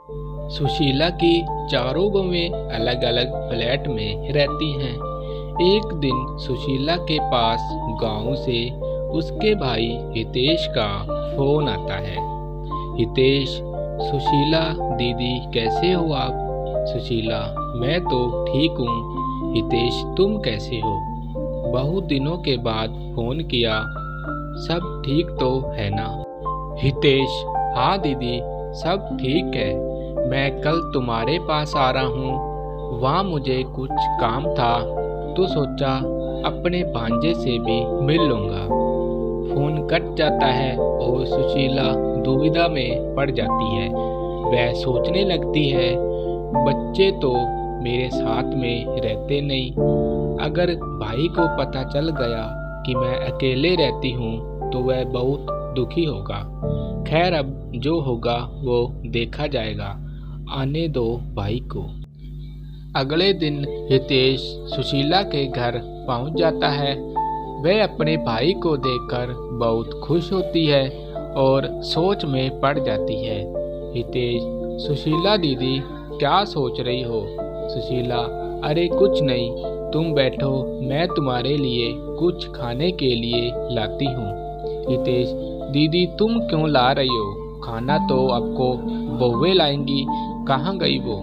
सुशीला की चारों बहूएं अलग अलग फ्लैट में रहती हैं। एक दिन सुशीला के पास गांव से उसके भाई हितेश का फोन आता है। हितेश, सुशीला दीदी कैसे हो आप? सुशीला, मैं तो ठीक हूँ। हितेश, तुम कैसे हो? बहुत दिनों के बाद फोन किया, सब ठीक तो है ना? हितेश, हाँ दीदी, सब ठीक है। मैं कल तुम्हारे पास आ रहा हूँ, वहाँ मुझे कुछ काम था तो सोचा अपने भांजे से भी मिल लूँगा। फोन कट जाता है और सुशीला दुविधा में पड़ जाती है। वह सोचने लगती है, बच्चे तो मेरे साथ में रहते नहीं, अगर भाई को पता चल गया कि मैं अकेले रहती हूँ तो वह बहुत दुखी होगा। खैर, अब जो होगा वो देखा जाएगा, आने दो भाई को। अगले दिन हितेश सुशीला के घर पहुंच जाता है। वह अपने भाई को देखकर बहुत खुश होती है और सोच में पड़ जाती है। हितेश, सुशीला दीदी क्या सोच रही हो? सुशीला, अरे कुछ नहीं, तुम बैठो, मैं तुम्हारे लिए कुछ खाने के लिए लाती हूँ। हितेश, दीदी तुम क्यों ला रही हो? खाना तो आपको बउए लाएंगी, कहाँ गई वो?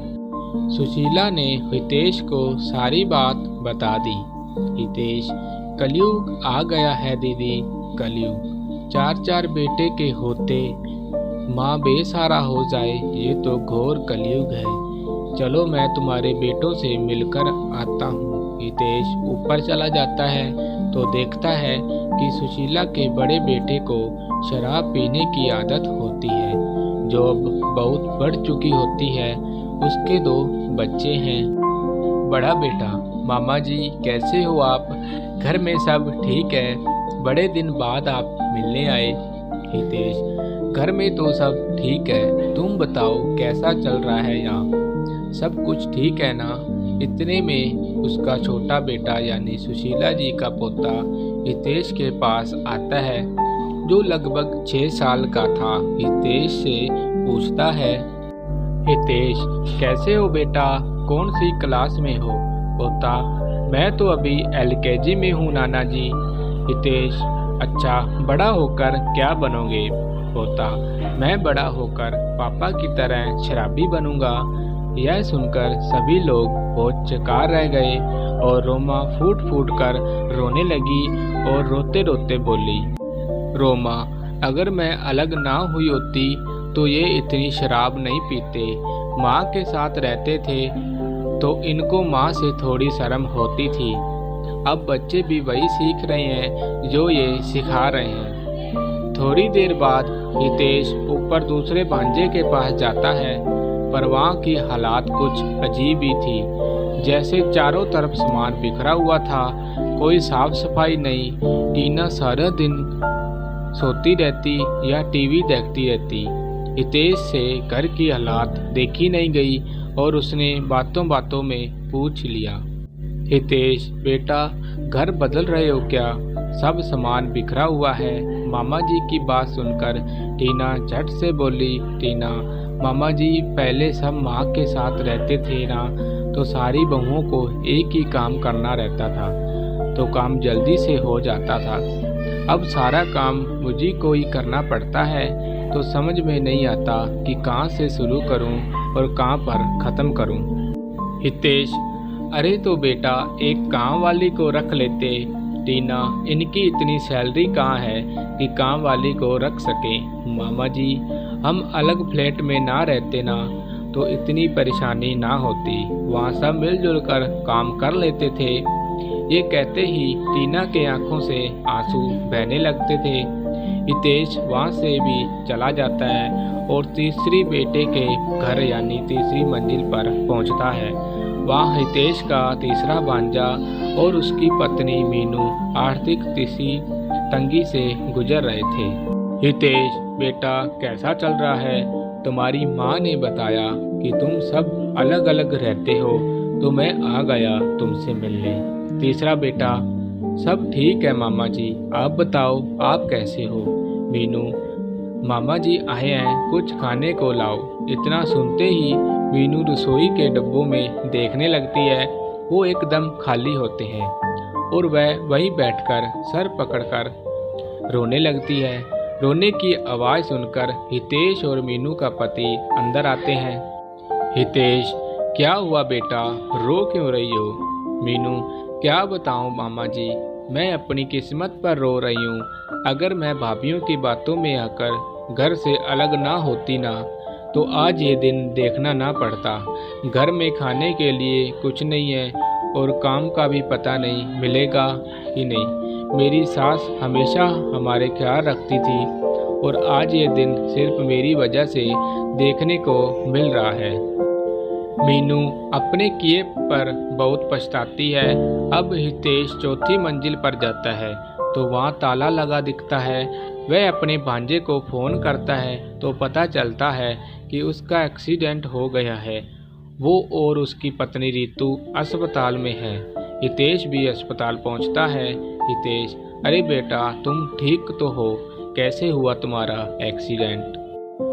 सुशीला ने हितेश को सारी बात बता दी। हितेश, कलयुग आ गया है दीदी, कलयुग। चार चार बेटे के होते माँ बेसहारा हो जाए, ये तो घोर कलयुग है। चलो मैं तुम्हारे बेटों से मिलकर आता हूँ। हितेश ऊपर चला जाता है तो देखता है कि सुशीला के बड़े बेटे को शराब पीने की आदत होती है, जो अब बहुत बढ़ चुकी होती है। उसके 2 बच्चे हैं। बड़ा बेटा, मामा जी कैसे हो आप? घर में सब ठीक है? बड़े दिन बाद आप मिलने आए। हितेश, घर में तो सब ठीक है, तुम बताओ कैसा चल रहा है यहाँ? सब कुछ ठीक है ना? इतने में उसका छोटा बेटा यानी सुशीला जी का पोता हितेश के पास आता है, जो लगभग 6 साल का था। हितेश से पूछता है, हितेश कैसे हो बेटा, कौन सी क्लास में हो? पोता, मैं तो अभी LKG में हूँ नाना जी। हितेश, अच्छा, बड़ा होकर क्या बनोगे? पोता, मैं बड़ा होकर पापा की तरह शराबी बनूंगा। यह सुनकर सभी लोग बहुत चकार रह गए और रोमा फूट फूट कर रोने लगी और रोते रोते बोली, रोमा, अगर मैं अलग ना हुई होती तो ये इतनी शराब नहीं पीते। माँ के साथ रहते थे तो इनको माँ से थोड़ी शर्म होती थी। अब बच्चे भी वही सीख रहे हैं जो ये सिखा रहे हैं। थोड़ी देर बाद हितेश ऊपर दूसरे भांजे के पास जाता है, पर वहाँ की हालात कुछ अजीब ही थी। जैसे चारों तरफ सामान बिखरा हुआ था, कोई साफ सफाई नहीं। टीना सारा दिन सोती रहती या टीवी देखती रहती। हितेश से घर की हालात देखी नहीं गई और उसने बातों बातों में पूछ लिया, हितेश बेटा, घर बदल रहे हो क्या? सब सामान बिखरा हुआ है। मामा जी की बात सुनकर टीना झट से बोली, टीना, मामा जी पहले सब माँ के साथ रहते थे ना, तो सारी बहुओं को एक ही काम करना रहता था, तो काम जल्दी से हो जाता था। अब सारा काम मुझे को ही करना पड़ता है, तो समझ में नहीं आता कि कहाँ से शुरू करूँ और कहाँ पर ख़त्म करूँ। हितेश, अरे तो बेटा एक काम वाली को रख लेते। टीना, इनकी इतनी सैलरी कहाँ है कि काम वाली को रख सकें? मामा जी, हम अलग फ्लैट में ना रहते ना तो इतनी परेशानी ना होती, वहाँ सब मिलजुल कर काम कर लेते थे। ये कहते ही टीना के आंखों से आंसू बहने लगते थे। हितेश वहाँ से भी चला जाता है और तीसरी बेटे के घर यानी तीसरी मंजिल पर पहुँचता है। वहाँ हितेश का तीसरा भांजा और उसकी पत्नी मीनू आर्थिक तंगी से गुजर रहे थे। हितेश बेटा कैसा चल रहा है? तुम्हारी माँ ने बताया कि तुम सब अलग अलग रहते हो, तो मैं आ गया तुमसे मिलने। तीसरा बेटा, सब ठीक है मामा जी, आप बताओ आप कैसे हो? मीनू, मामा जी आए हैं, कुछ खाने को लाओ। इतना सुनते ही मीनू रसोई के डब्बों में देखने लगती है। वो एकदम खाली होते हैं और वह वहीं बैठकर सर पकड़कर रोने लगती है। रोने की आवाज़ सुनकर हितेश और मीनू का पति अंदर आते हैं। हितेश, क्या हुआ बेटा, रो क्यों रही हो? मीनू, क्या बताऊं मामा जी, मैं अपनी किस्मत पर रो रही हूँ। अगर मैं भाभीियों की बातों में आकर घर से अलग ना होती ना, तो आज ये दिन देखना ना पड़ता। घर में खाने के लिए कुछ नहीं है और काम का भी पता नहीं मिलेगा ही नहीं। मेरी सास हमेशा हमारे ख्याल रखती थी और आज ये दिन सिर्फ मेरी वजह से देखने को मिल रहा है। मीनू अपने किए पर बहुत पछताती है। अब हितेश चौथी मंजिल पर जाता है तो वहाँ ताला लगा दिखता है। वह अपने भांजे को फ़ोन करता है तो पता चलता है कि उसका एक्सीडेंट हो गया है। वो और उसकी पत्नी रितु अस्पताल में है। हितेश भी अस्पताल पहुंचता है। हितेश, अरे बेटा, तुम ठीक तो हो? कैसे हुआ तुम्हारा एक्सीडेंट?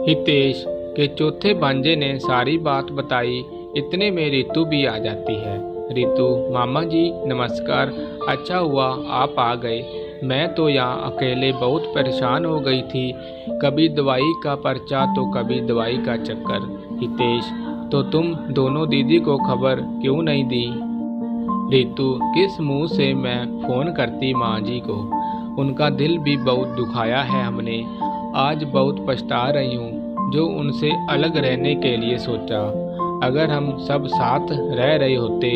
हितेश के चौथे भांजे ने सारी बात बताई। इतने में रितु भी आ जाती है। रितु, मामा जी नमस्कार, अच्छा हुआ आप आ गए। मैं तो यहाँ अकेले बहुत परेशान हो गई थी, कभी दवाई का पर्चा तो कभी दवाई का चक्कर। हितेश, तो तुम दोनों दीदी को खबर क्यों नहीं दी? रितु, किस मुंह से मैं फ़ोन करती माँ जी को, उनका दिल भी बहुत दुखाया है हमने। आज बहुत पछता रही हूँ जो उनसे अलग रहने के लिए सोचा। अगर हम सब साथ रह रहे होते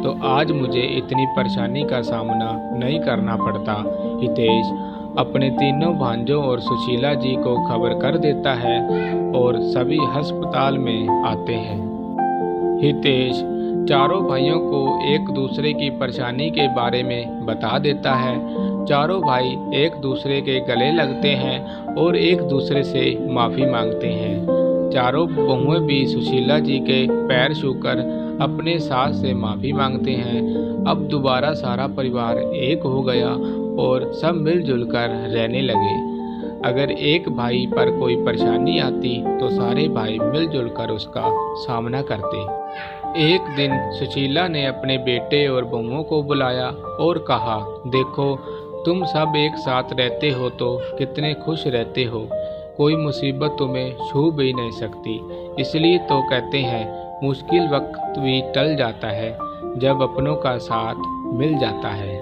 तो आज मुझे इतनी परेशानी का सामना नहीं करना पड़ता। हितेश अपने तीनों भांजों और सुशीला जी को खबर कर देता है और सभी अस्पताल में आते हैं। हितेश चारों भाइयों को एक दूसरे की परेशानी के बारे में बता देता है। चारों भाई एक दूसरे के गले लगते हैं और एक दूसरे से माफ़ी मांगते हैं। चारों बहुएं भी सुशीला जी के पैर छूकर अपने सास से माफ़ी मांगते हैं। अब दोबारा सारा परिवार एक हो गया और सब मिलजुल कर रहने लगे। अगर एक भाई पर कोई परेशानी आती तो सारे भाई मिलजुल कर उसका सामना करते। एक दिन सुशीला ने अपने बेटे और बहुओं को बुलाया और कहा, देखो तुम सब एक साथ रहते हो तो कितने खुश रहते हो, कोई मुसीबत तुम्हें छू भी नहीं सकती। इसलिए तो कहते हैं मुश्किल वक्त भी टल जाता है जब अपनों का साथ मिल जाता है।